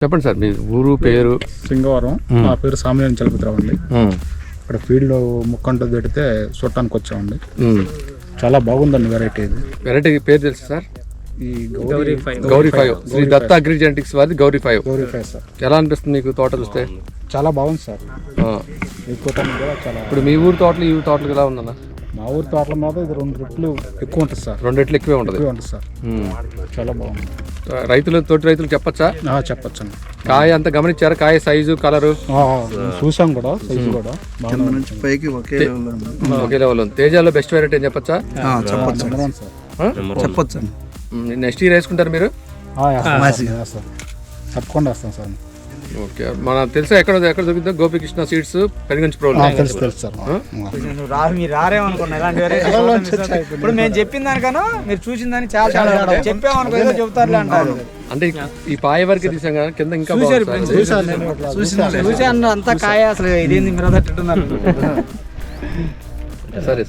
చెప్పండి సార్, మీ ఊరు పేరు? సింగవరం. మా పేరు సామినేని చలపతిరావు అండి. ఇక్కడ ఫీల్డ్ ముక్కంటూ పెడితే చూడటానికి వచ్చామండి. చాలా బాగుందండి వెరైటీ. ఇది వెరైటీ పేరు తెలుసు సార్? ఈ గౌరీ 5 శ్రీ దత్త అగ్రిజెంటిక్స్ వారి గౌరీ 5 సార్. ఎలా అనిపిస్తుంది మీకు తోట చూస్తే? చాలా బాగుంది సార్. ఈ తోటలు కూడా చాలా. ఇప్పుడు మీ ఊరు తోటలు ఈ ఊరు తోటలు ఎలా ఉందన్న? మా ఊరి తోటల మీద ఇది 2 రెట్లు ఎక్కువ ఉంటుంది సార్. 2 రెట్లు ఎక్కువే ఉంటుంది సార్. చాలా బాగుంది. తోటి రైతులు చెప్పచ్చా? చెప్పచ్చండి. కాయ అంత గమనించారా? కాయ సైజు, కలరు చూసాం కూడా. సైజు కూడా పైకి ఒకే లెవెల్ ఉంది. తేజాలో బెస్ట్ వెరైటీ అని చెప్పచ్చా? చెప్పొచ్చు. నెక్స్ట్ ఇయర్ వేసుకుంటారు మీరు? తప్పకుండా వస్తాం సార్. ఓకే, మనకు తెలుసా ఎక్కడ దొరుకుతుందో? Gopikrishna seeds Penuganchi pro. తెలుసు సార్. మీరు రారేమనుకున్నా ఇలాంటి ఇప్పుడు మేము చెప్పిన దానికన్నా మీరు చూసిన దాన్ని చాలా చెప్పామనుకో ఏదో చెబుతారులే అంటారు. అంటే ఈ పాయ వరకు తీసాం కదా, కింద ఇంకా చూసాను అంతా కాయ. అసలు ఇదేంది మీరు అన్నట్టున్నారు. సరే.